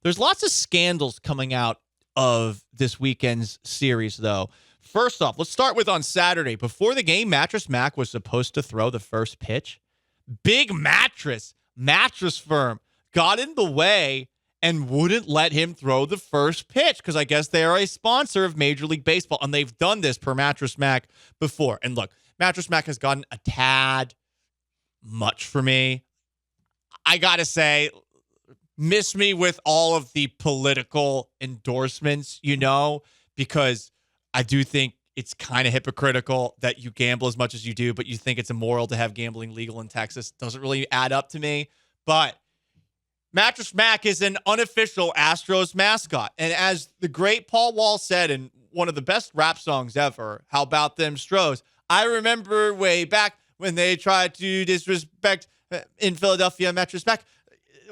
There's lots of scandals coming out of this weekend's series, though. First off, let's start with on Saturday. Before the game, Mattress Mac was supposed to throw the first pitch. Big mattress firm got in the way and wouldn't let him throw the first pitch because I guess they are a sponsor of Major League Baseball, and they've done this per Mattress Mac before. And look, Mattress Mac has gotten a tad much for me. I got to say, miss me with all of the political endorsements, because I do think it's kind of hypocritical that you gamble as much as you do, but you think it's immoral to have gambling legal in Texas. Doesn't really add up to me. But Mattress Mac is an unofficial Astros mascot. And as the great Paul Wall said in one of the best rap songs ever, How About Them Stros, I remember way back when they tried to disrespect in Philadelphia Mattress Mac.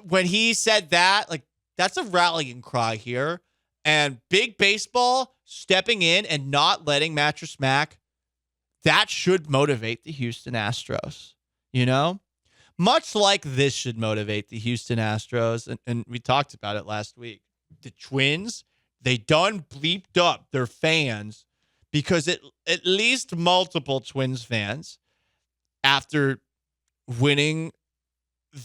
When he said that, that's a rallying cry here. And big baseball stepping in and not letting Mattress Mac, that should motivate the Houston Astros, Much like this should motivate the Houston Astros. And we talked about it last week. The Twins, they done bleeped up their fans because at least multiple Twins fans, after winning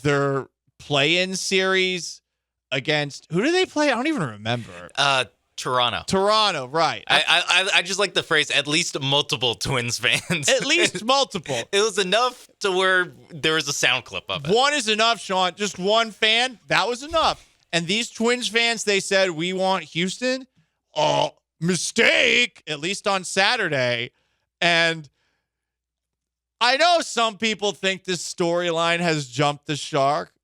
their play-in series against, who do they play? I don't even remember. Toronto, right. I just like the phrase, at least multiple Twins fans. At least multiple. It was enough to where there was a sound clip of it. One is enough, Sean. Just one fan, that was enough. And these Twins fans, they said, we want Houston. Oh, mistake, at least on Saturday. And I know some people think this storyline has jumped the shark.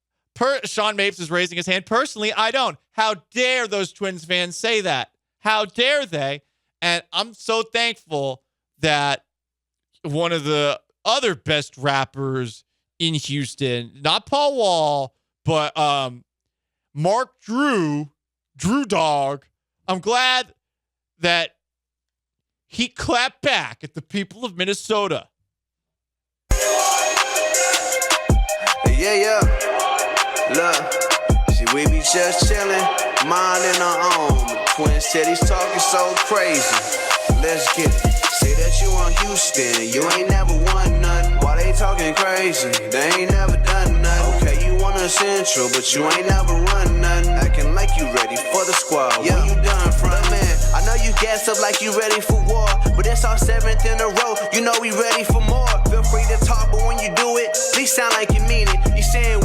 Sean Mapes is raising his hand. Personally, I don't. How dare those Twins fans say that? How dare they? And I'm so thankful that one of the other best rappers in Houston, not Paul Wall, but Mark Drew Dog, I'm glad that he clapped back at the people of Minnesota. Yeah. Look, see, we be just chillin', minding our own. The Twin said he's talking so crazy. Let's get it. Say that you on Houston, you ain't never won nothing. Why they talking crazy? They ain't never done nothing. Okay, you won a Central, but you ain't never run nothing. Acting like you ready for the squad. Yeah. Where you done from? But man, I know you gassed up like you ready for war, but it's our 7th in a row. You know we ready for more. Feel free to talk, but when you do it, please sound like you mean it. You saying,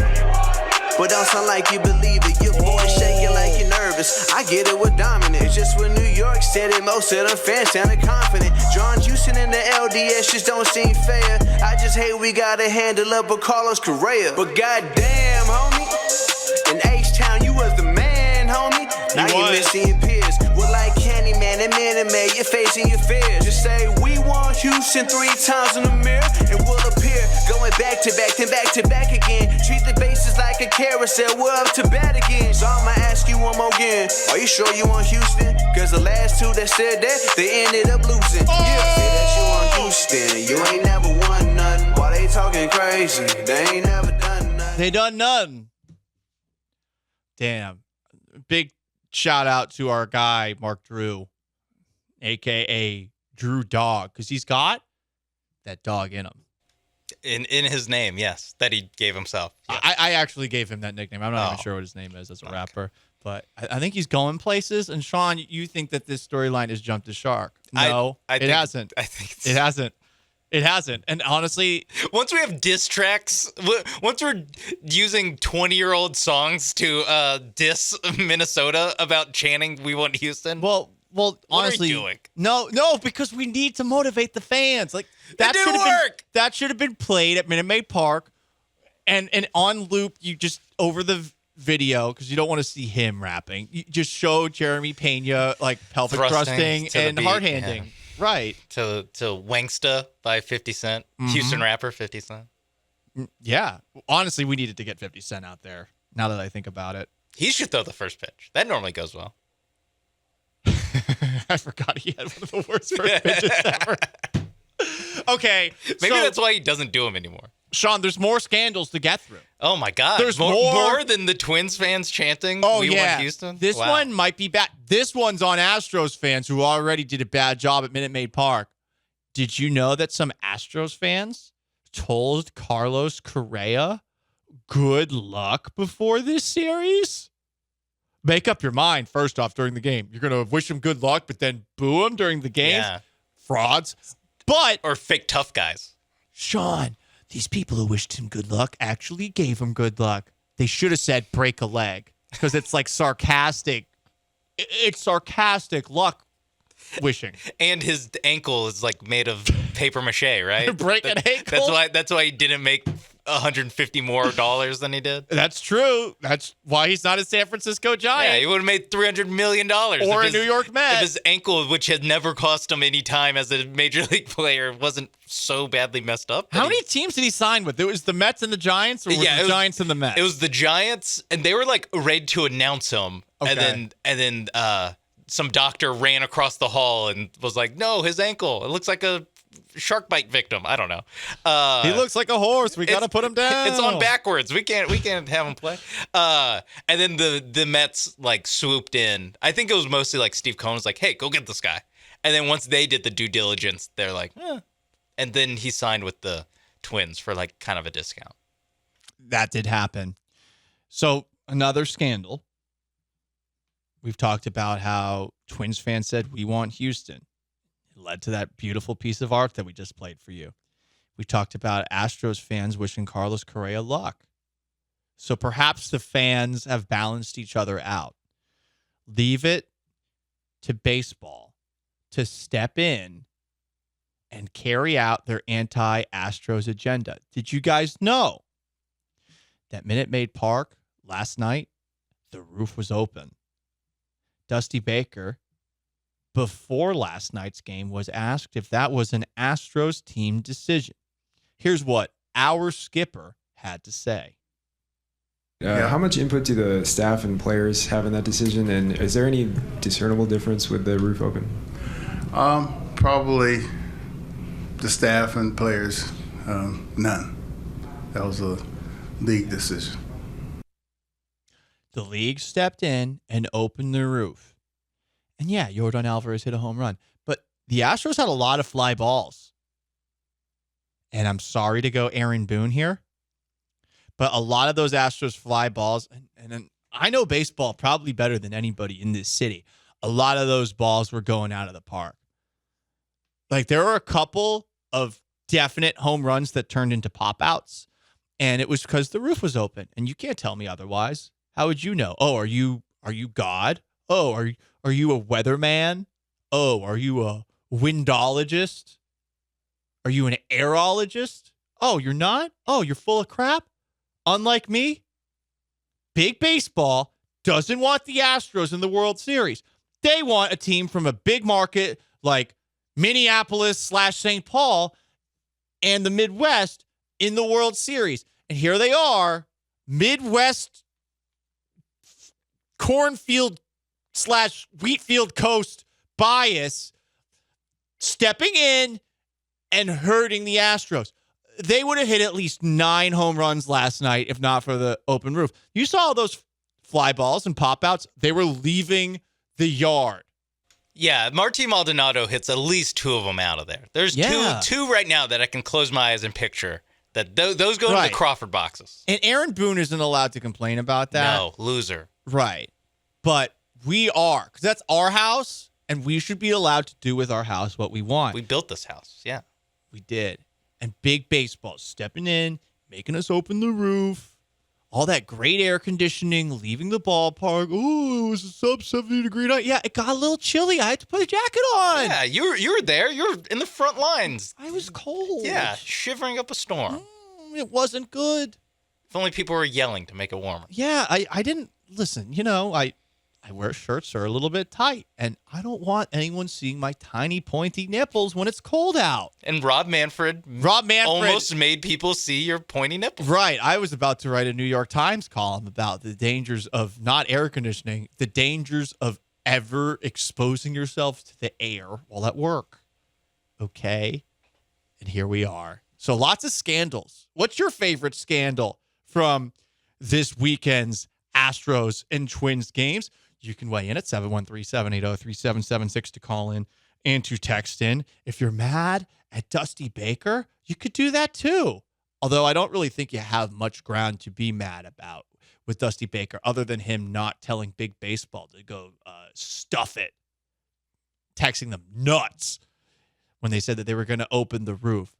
but don't sound like you believe it. Your voice shaking like you're nervous. I get it with dominant. It's just when New York said it, most of them fans sounded confident. John Houston in the LDS just don't seem fair. I just hate we gotta handle up with Carlos Correa. But goddamn, homie, in H-Town you was the man, homie. Now you missing your peers. Well, like Candyman and Minute Maid, you're facing your fears. Just say we want Houston 3 times in the mirror, and we'll appear. Going back to back, then back to back again. Treat the bases like a carousel, we're up to bat again. So I'ma ask you one more again. Are you sure you want Houston? Cause the last 2 that said that, they ended up losing. Yeah, say that you want Houston, you ain't never won nothing. Why they talking crazy? They ain't never done nothing. They done nothing. Damn. Big shout out to our guy, Mark Drew, a.k.a. Drew Dog, because he's got that dog in him. In his name, yes, that he gave himself. Yes. I actually gave him that nickname. I'm not even sure what his name is as a rapper, but I think he's going places. And Sean, you think that this storyline has jumped the shark? No, it hasn't. I think it hasn't. It hasn't. And honestly, once we have diss tracks, once we're using 20-year-old songs to diss Minnesota about chanting "We want Houston," well, honestly, what are you doing? No, because we need to motivate the fans. Like that should have work. That should have been played at Minute Maid Park, and on loop. You just over the video because you don't want to see him rapping. You just show Jeremy Pena like pelvic thrusting and hard handing. Yeah. Right. To Wangsta by 50 Cent. Mm-hmm. Houston rapper 50 Cent. Yeah. Honestly, we needed to get 50 Cent out there, now that I think about it. He should throw the first pitch. That normally goes well. I forgot he had one of the worst first pitches ever. Okay. Maybe that's why he doesn't do them anymore. Sean, there's more scandals to get through. Oh my God! There's more than the Twins fans chanting. Oh, we yeah. won Houston. This Wow. one might be bad. This one's on Astros fans who already did a bad job at Minute Maid Park. Did you know that some Astros fans told Carlos Correa good luck before this series? Make up your mind first off during the game. You're going to wish him good luck, but then boo him during the game? Yeah. Frauds. But, Or fake tough guys. Sean, these people who wished him good luck actually gave him good luck. They should have said break a leg because it's like sarcastic. It's sarcastic luck wishing. And his ankle is like made of paper mache, right? Break an ankle? That's why he didn't make $150 more than he did. That's true. That's why he's not a San Francisco Giant. Yeah, he would have made $300 million. Or a New York Met. If his ankle, which had never cost him any time as a major league player, wasn't so badly messed up. How many teams did he sign with? It was the Mets and the Giants, or was it the Giants and the Mets? It was the Giants, and they were like ready to announce him. Okay. And then some doctor ran across the hall and was like, "No, his ankle. It looks like a shark bite victim." I don't know. He looks like a horse. We got to put him down. It's on backwards. We can't have him play. And then the Mets like swooped in. I think it was mostly like Steve Cohen was like, "Hey, go get this guy." And then once they did the due diligence, they're like, eh. And then he signed with the Twins for like kind of a discount. That did happen. So another scandal. We've talked about how Twins fans said, we want Houston. It led to that beautiful piece of art that we just played for you. We talked about Astros fans wishing Carlos Correa luck. So perhaps the fans have balanced each other out. Leave it to baseball to step in and carry out their anti-Astros agenda. Did you guys know that Minute Maid Park last night, the roof was open? Dusty Baker, before last night's game, was asked if that was an Astros team decision. Here's what our skipper had to say. How much input do the staff and players have in that decision, and is there any discernible difference with the roof open? Probably the staff and players, none. That was a league decision. The league stepped in and opened the roof. And yeah, Yordan Alvarez hit a home run. But the Astros had a lot of fly balls. And I'm sorry to go Aaron Boone here, but a lot of those Astros fly balls, and I know baseball probably better than anybody in this city. A lot of those balls were going out of the park. Like there were a couple of definite home runs that turned into pop-outs, and it was because the roof was open. And you can't tell me otherwise. How would you know? Oh, are you God? Oh, are you a weatherman? Oh, are you a windologist? Are you an aerologist? Oh, you're not? Oh, you're full of crap? Unlike me? Big baseball doesn't want the Astros in the World Series. They want a team from a big market like Minneapolis/St. Paul and the Midwest in the World Series. And here they are, Midwest cornfield/wheatfield coast bias, stepping in and hurting the Astros. They would have hit at least 9 home runs last night if not for the open roof. You saw those fly balls and pop-outs. They were leaving the yard. Yeah, Marty Maldonado hits at least 2 of them out of there. There's two right now that I can close my eyes and picture. That those go into the Crawford boxes. And Aaron Boone isn't allowed to complain about that. No, loser. Right. But we are, because that's our house, and we should be allowed to do with our house what we want. We built this house, yeah. We did. And big baseball stepping in, making us open the roof, all that great air conditioning, leaving the ballpark. Oh, it was a sub 70-degree night. Yeah, it got a little chilly. I had to put a jacket on. Yeah, you were there. You were in the front lines. I was cold. Yeah, shivering up a storm. It wasn't good. If only people were yelling to make it warmer. Yeah, I didn't listen. You know, I wear shirts that are a little bit tight, and I don't want anyone seeing my tiny pointy nipples when it's cold out. And Rob Manfred almost made people see your pointy nipples. Right. I was about to write a New York Times column about the dangers of not air conditioning, the dangers of ever exposing yourself to the air while at work. Okay. And here we are. So lots of scandals. What's your favorite scandal from this weekend's Astros and Twins games? You can weigh in at 713-780-3776 to call in and to text in. If you're mad at Dusty Baker, you could do that too. Although I don't really think you have much ground to be mad about with Dusty Baker other than him not telling Big Baseball to go stuff it, texting them nuts when they said that they were going to open the roof.